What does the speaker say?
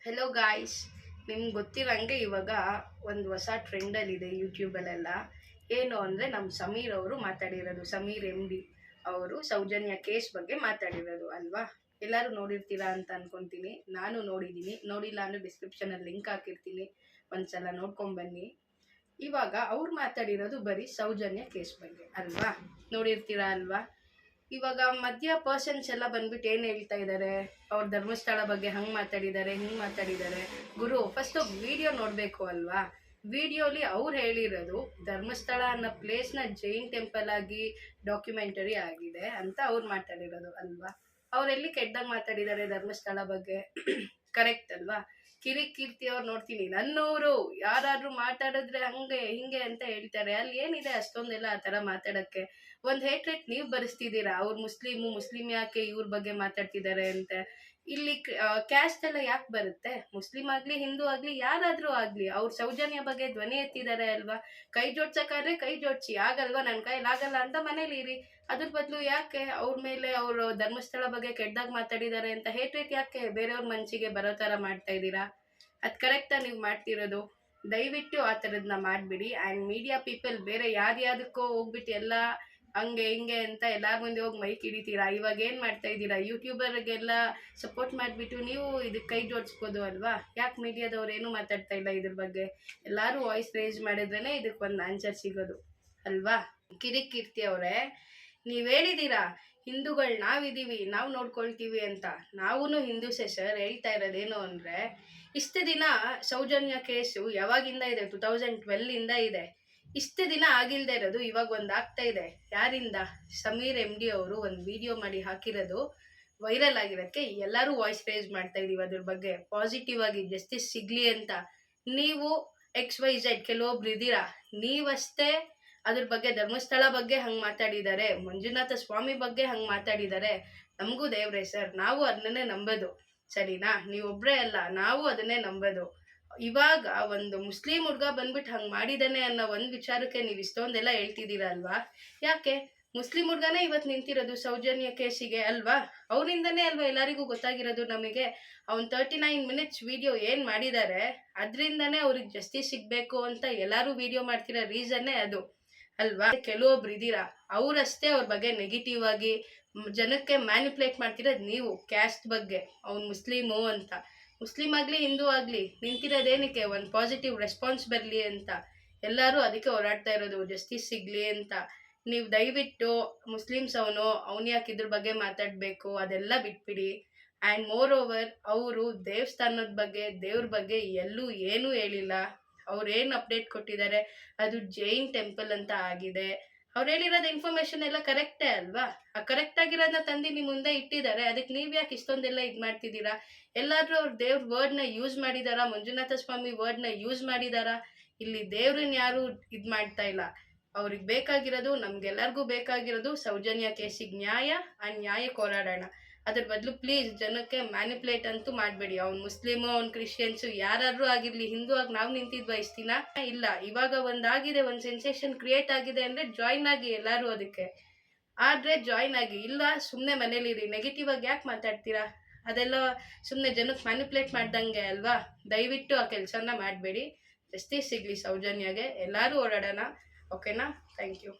Hello guys, ನಿಮ್ಗೆ ಗೊತ್ತಿರಂಗೆ ಇವಾಗ ಒಂದು ಹೊಸ ಟ್ರೆಂಡಲ್ಲಿದೆ ಯೂಟ್ಯೂಬಲ್ಲೆಲ್ಲ. ಏನು ಅಂದರೆ ನಮ್ಮ ಸಮೀರ್ ಅವರು ಮಾತಾಡಿರೋದು, ಸಮೀರ್ MD ಅವರು ಸೌಜನ್ಯ ಕೇಸ್ ಬಗ್ಗೆ ಮಾತಾಡಿರೋದು ಅಲ್ವಾ. ಎಲ್ಲರೂ ನೋಡಿರ್ತೀರಾ ಅಂತ ಅನ್ಕೊತೀನಿ. ನಾನು ನೋಡಿದ್ದೀನಿ, ನೋಡಿಲ್ಲ ಅಂದರೆ ಡಿಸ್ಕ್ರಿಪ್ಷನಲ್ಲಿ ಲಿಂಕ್ ಹಾಕಿರ್ತೀನಿ, ಒಂದ್ಸಲ ನೋಡ್ಕೊಂಬನ್ನಿ. ಇವಾಗ ಅವ್ರು ಮಾತಾಡಿರೋದು ಬರೀ ಸೌಜನ್ಯ ಕೇಸ್ ಬಗ್ಗೆ ಅಲ್ವಾ, ನೋಡಿರ್ತೀರಾ ಅಲ್ವಾ. ಇವಾಗ ಮಧ್ಯ ಪರ್ಸನ್ಸ್ ಎಲ್ಲ ಬಂದ್ಬಿಟ್ಟು ಏನು ಹೇಳ್ತಾ ಇದ್ದಾರೆ, ಅವ್ರ ಧರ್ಮಸ್ಥಳ ಬಗ್ಗೆ ಹಂಗೆ ಮಾತಾಡಿದ್ದಾರೆ, ಹಿಂಗೆ ಮಾತಾಡಿದ್ದಾರೆ. ಗುರು, ಫಸ್ಟ್ ವಿಡಿಯೋ ನೋಡಬೇಕು ಅಲ್ವಾ. ವಿಡಿಯೋಲಿ ಅವ್ರು ಹೇಳಿರೋದು ಧರ್ಮಸ್ಥಳ ಅನ್ನೋ ಪ್ಲೇಸ್ನ ಜೈನ್ ಟೆಂಪಲ್ ಆಗಿ ಡಾಕ್ಯುಮೆಂಟರಿ ಆಗಿದೆ ಅಂತ ಅವ್ರು ಮಾತಾಡಿರೋದು ಅಲ್ವಾ. ಅವರೆಲ್ಲಿ ಕೆಟ್ಟದಾಗ ಮಾತಾಡಿದ್ದಾರೆ ಧರ್ಮಸ್ಥಳ ಬಗ್ಗೆ? ಕರೆಕ್ಟ್ ಅಲ್ವಾ. ಕಿರಿಕೀರ್ತಿ ಅವ್ರು ನೋಡ್ತೀನಿ, ನನ್ನೂರು ಯಾರಾದ್ರೂ ಮಾತಾಡಿದ್ರೆ ಹಂಗೆ ಹಿಂಗೆ ಅಂತ ಹೇಳ್ತಾರೆ. ಅಲ್ಲಿ ಏನಿದೆ ಅಷ್ಟೊಂದೆಲ್ಲ ಆ ಥರ ಮಾತಾಡೋಕ್ಕೆ? ಒಂದು ಹೇಟ್ರೇಟ್ ನೀವು ಬರೆಸ್ತಿದ್ದೀರಾ, ಅವ್ರು ಮುಸ್ಲಿಮ್ ಯಾಕೆ ಇವ್ರ ಬಗ್ಗೆ ಮಾತಾಡ್ತಿದ್ದಾರೆ ಅಂತ. ಇಲ್ಲಿ ಕ್ಯಾಸ್ಟ್ ಎಲ್ಲ ಯಾಕೆ ಬರುತ್ತೆ? ಮುಸ್ಲಿಂ ಆಗಲಿ ಹಿಂದೂ ಆಗಲಿ ಯಾರಾದರೂ ಆಗಲಿ ಅವ್ರ ಸೌಜನ್ಯ ಬಗ್ಗೆ ಧ್ವನಿ ಎತ್ತಿದ್ದಾರೆ ಅಲ್ವಾ. ಕೈ ಜೋಡ್ಸಕ್ಕಾದ್ರೆ ಕೈ ಜೋಡಿಸಿ, ಆಗಲ್ವಾ ನನ್ನ ಕೈಯಲ್ಲಿ ಆಗಲ್ಲ ಅಂತ ಮನೇಲಿ ಇರಿ. ಅದ್ರ ಬದಲು ಯಾಕೆ ಅವ್ರ ಮೇಲೆ ಅವರು ಧರ್ಮಸ್ಥಳ ಬಗ್ಗೆ ಕೆಟ್ಟದಾಗ ಮಾತಾಡಿದ್ದಾರೆ ಅಂತ ಹೇಟ್ರೇಟ್ ಯಾಕೆ ಬೇರೆಯವ್ರ ಮನಸ್ಸಿಗೆ ಬರೋ ಥರ ಮಾಡ್ತಾ ಇದ್ದೀರಾ? ಅದು ಕರೆಕ್ಟಾಗಿ ನೀವು ಮಾಡ್ತಿರೋದು? ದಯವಿಟ್ಟು ಆ ಥರದನ್ನ ಮಾಡಿಬಿಡಿ. ಆ್ಯಂಡ್ ಮೀಡಿಯಾ ಪೀಪಲ್ ಬೇರೆ ಯಾವ್ದಕ್ಕೋ ಹೋಗ್ಬಿಟ್ಟು ಎಲ್ಲ ಹಂಗೆ ಹಿಂಗೆ ಅಂತ ಎಲ್ಲಾರ ಮುಂದೆ ಹೋಗಿ ಮೈಕ್ ಹಿಡಿತೀರಾ. ಇವಾಗ ಏನು ಮಾಡ್ತಾ ಇದ್ದೀರಾ? ಯೂಟ್ಯೂಬರ್ಗೆಲ್ಲ ಸಪೋರ್ಟ್ ಮಾಡಿಬಿಟ್ಟು ನೀವು ಇದಕ್ಕೆ ಕೈ ಜೋಡಿಸ್ಬೋದು ಅಲ್ವಾ. ಯಾಕೆ ಮೀಡಿಯಾದವ್ರು ಏನೂ ಮಾತಾಡ್ತಾ ಇಲ್ಲ ಇದ್ರ ಬಗ್ಗೆ? ಎಲ್ಲರೂ ವಾಯ್ಸ್ ರೇಸ್ ಮಾಡಿದ್ರೇ ಇದಕ್ಕೆ ಒಂದು ಆನ್ಸರ್ ಸಿಗೋದು ಅಲ್ವಾ. ಕಿರಿಕೀರ್ತಿ ಅವರೇ, ನೀವು ಹೇಳಿದ್ದೀರಾ ಹಿಂದೂಗಳು ನಾವಿದ್ದೀವಿ, ನಾವು ನೋಡ್ಕೊಳ್ತೀವಿ ಅಂತ. ನಾವೂ ಹಿಂದೂಸೇ ಸರ್. ಹೇಳ್ತಾ ಇರೋದೇನು ಅಂದರೆ, ಇಷ್ಟು ದಿನ ಸೌಜನ್ಯ ಕೇಸು ಯಾವಾಗಿಂದ ಇದೆ? 2012ಇಂದ ಇದೆ. ಇಷ್ಟು ದಿನ ಆಗಿಲ್ಲದೆ ಇರೋದು ಇವಾಗ ಒಂದು ಆಗ್ತಾ ಇದೆ. ಯಾರಿಂದ? ಸಮೀರ್ MD ಅವರು ಒಂದು ವಿಡಿಯೋ ಮಾಡಿ ಹಾಕಿರೋದು ವೈರಲ್ ಆಗಿರೋದಕ್ಕೆ ಎಲ್ಲರೂ ವಾಯ್ಸ್ ರೇಸ್ ಮಾಡ್ತಾ ಇದೀವಿ ಅದ್ರ ಬಗ್ಗೆ. ಪಾಸಿಟಿವ್ ಆಗಿ ಜಸ್ಟಿಸ್ ಸಿಗಲಿ ಅಂತ. ನೀವು XYZ ಕೆಲವೊಬ್ರು ಇದ್ದೀರಾ, ನೀವಷ್ಟೇ ಅದ್ರ ಬಗ್ಗೆ ಧರ್ಮಸ್ಥಳ ಬಗ್ಗೆ ಹಂಗೆ ಮಾತಾಡಿದ್ದಾರೆ, ಮಂಜುನಾಥ ಸ್ವಾಮಿ ಬಗ್ಗೆ ಹಂಗೆ ಮಾತಾಡಿದ್ದಾರೆ. ನಮಗೂ ದೇವ್ರೆ ಸರ್, ನಾವು ಅದನ್ನೇ ನಂಬೋದು, ಸರಿನಾ? ನೀವೊಬ್ಬರೇ ಅಲ್ಲ, ನಾವು ಅದನ್ನೇ ನಂಬೋದು. ಇವಾಗ ಒಂದು ಮುಸ್ಲಿಂ ಹುಡುಗ ಬಂದ್ಬಿಟ್ಟು ಹಂಗೆ ಮಾಡಿದ್ದಾನೆ ಅನ್ನೋ ಒಂದು ವಿಚಾರಕ್ಕೆ ನೀವು ಇಷ್ಟೊಂದೆಲ್ಲ ಹೇಳ್ತಿದ್ದೀರಾ ಅಲ್ವಾ. ಯಾಕೆ? ಮುಸ್ಲಿಂ ಹುಡುಗನೇ ಇವತ್ತು ನಿಂತಿರೋದು ಸೌಜನ್ಯ ಕೇಸಿಗೆ ಅಲ್ವಾ. ಅವರಿಂದನೇ ಅಲ್ವಾ ಎಲ್ಲರಿಗೂ ಗೊತ್ತಾಗಿರೋದು ನಮಗೆ. ಅವ್ನು 39 minutes ವಿಡಿಯೋ ಏನು ಮಾಡಿದ್ದಾರೆ ಅದರಿಂದನೇ ಅವ್ರಿಗೆ ಜಸ್ಟಿಸ್ ಸಿಗಬೇಕು ಅಂತ ಎಲ್ಲರೂ ವಿಡಿಯೋ ಮಾಡ್ತಿರೋ ರೀಸನ್ನೇ ಅದು ಅಲ್ವಾ. ಕೆಲವೊಬ್ರು ಇದ್ದೀರಾ, ಅವರಷ್ಟೇ ಅವ್ರ ಬಗ್ಗೆ ನೆಗೆಟಿವ್ ಆಗಿ ಜನಕ್ಕೆ ಮ್ಯಾನಿಪ್ಯುಲೇಟ್ ಮಾಡ್ತಿರೋದು ನೀವು. ಕ್ಯಾಸ್ಟ್ ಬಗ್ಗೆ ಅವ್ನು ಮುಸ್ಲಿಮು ಅಂತ. ಮುಸ್ಲಿಂ ಆಗಲಿ ಹಿಂದೂ ಆಗಲಿ ನಿಂತಿರೋದೇನಕ್ಕೆ? ಒಂದು ಪಾಸಿಟಿವ್ ರೆಸ್ಪಾನ್ಸ್ ಬರಲಿ ಅಂತ. ಎಲ್ಲರೂ ಅದಕ್ಕೆ ಹೋರಾಡ್ತಾ ಇರೋದು, ಜಸ್ಟಿಸ್ ಸಿಗಲಿ ಅಂತ. ನೀವು ದಯವಿಟ್ಟು ಮುಸ್ಲಿಮ್ಸ್ ಅವನು ಯಾಕೆ ಇದ್ರ ಬಗ್ಗೆ ಮಾತಾಡಬೇಕು ಅದೆಲ್ಲ ಬಿಟ್ಬಿಡಿ. ಆ್ಯಂಡ್ ಮೋರ್ ಓವರ್ ಅವರು ದೇವಸ್ಥಾನದ ಬಗ್ಗೆ ದೇವ್ರ ಬಗ್ಗೆ ಎಲ್ಲೂ ಏನೂ ಹೇಳಿಲ್ಲ. ಅವ್ರೇನು ಅಪ್ಡೇಟ್ ಕೊಟ್ಟಿದ್ದಾರೆ ಅದು ಜೈನ್ ಟೆಂಪಲ್ ಅಂತ ಆಗಿದೆ. ಅವ್ರು ಹೇಳಿರೋದು ಇನ್ಫಾರ್ಮೇಶನ್ ಎಲ್ಲ ಕರೆಕ್ಟೇ ಅಲ್ವಾ. ಆ ಕರೆಕ್ಟ್ ಆಗಿರೋದನ್ನ ತಂದು ನಿಮ್ಮ ಮುಂದೆ ಇಟ್ಟಿದ್ದಾರೆ. ಅದಕ್ಕೆ ನೀವು ಯಾಕೆ ಇಷ್ಟೊಂದೆಲ್ಲ ಇದು ಮಾಡ್ತಿದ್ದೀರಾ? ಎಲ್ಲಾದ್ರೂ ಅವ್ರು ದೇವ್ರ ವರ್ಡ್ನ ಯೂಸ್ ಮಾಡಿದಾರಾ? ಮಂಜುನಾಥ ಸ್ವಾಮಿ ವರ್ಡ್ನ ಯೂಸ್ ಮಾಡಿದಾರಾ? ಇಲ್ಲಿ ದೇವ್ರನ್ನ ಯಾರು ಇದು ಮಾಡ್ತಾ ಇಲ್ಲ. ಅವ್ರಿಗೆ ಬೇಕಾಗಿರೋದು, ನಮ್ಗೆಲ್ಲರಿಗೂ ಬೇಕಾಗಿರೋದು ಸೌಜನ್ಯ ಕೇಸಿಗೆ ನ್ಯಾಯ. ಆ ನ್ಯಾಯಕ್ಕೆ ಹೋರಾಡೋಣ. ಅದ್ರ ಬದಲು ಪ್ಲೀಸ್ ಜನಕ್ಕೆ ಮ್ಯಾನಿಪ್ಯುಲೇಟ್ ಅಂತೂ ಮಾಡಬೇಡಿ. ಅವ್ನು ಮುಸ್ಲಿಮು, ಅವ್ನು ಕ್ರಿಶ್ಚಿಯನ್ಸು ಯಾರಾದ್ರೂ ಆಗಿರಲಿ, ಹಿಂದೂ ಆಗಿ ನಾವು ನಿಂತಿದ್ವಾ ಇಷ್ಟು ದಿನ? ಇಲ್ಲ. ಇವಾಗ ಒಂದಾಗಿದೆ, ಒಂದು ಸೆನ್ಸೇಷನ್ ಕ್ರಿಯೇಟ್ ಆಗಿದೆ ಅಂದರೆ ಜಾಯ್ನ್ ಆಗಿ ಎಲ್ಲರೂ ಅದಕ್ಕೆ. ಆದರೆ ಜಾಯ್ನ್ ಆಗಿ, ಇಲ್ಲ ಸುಮ್ಮನೆ ಮನೇಲಿರಿ. ನೆಗೆಟಿವ್ ಆಗಿ ಯಾಕೆ ಮಾತಾಡ್ತೀರಾ? ಅದೆಲ್ಲ ಸುಮ್ಮನೆ ಜನಕ್ಕೆ ಮ್ಯಾನಿಪ್ಯುಲೇಟ್ ಮಾಡ್ದಂಗೆ ಅಲ್ವಾ. ದಯವಿಟ್ಟು ಆ ಕೆಲಸನ ಮಾಡಬೇಡಿ. ಜಸ್ಟಿಸ್ ಸಿಗಲಿ ಸೌಜನ್ಯಗೆ. ಎಲ್ಲರೂ ಓಡಾಡೋಣ, ಓಕೆನಾ? Thank you.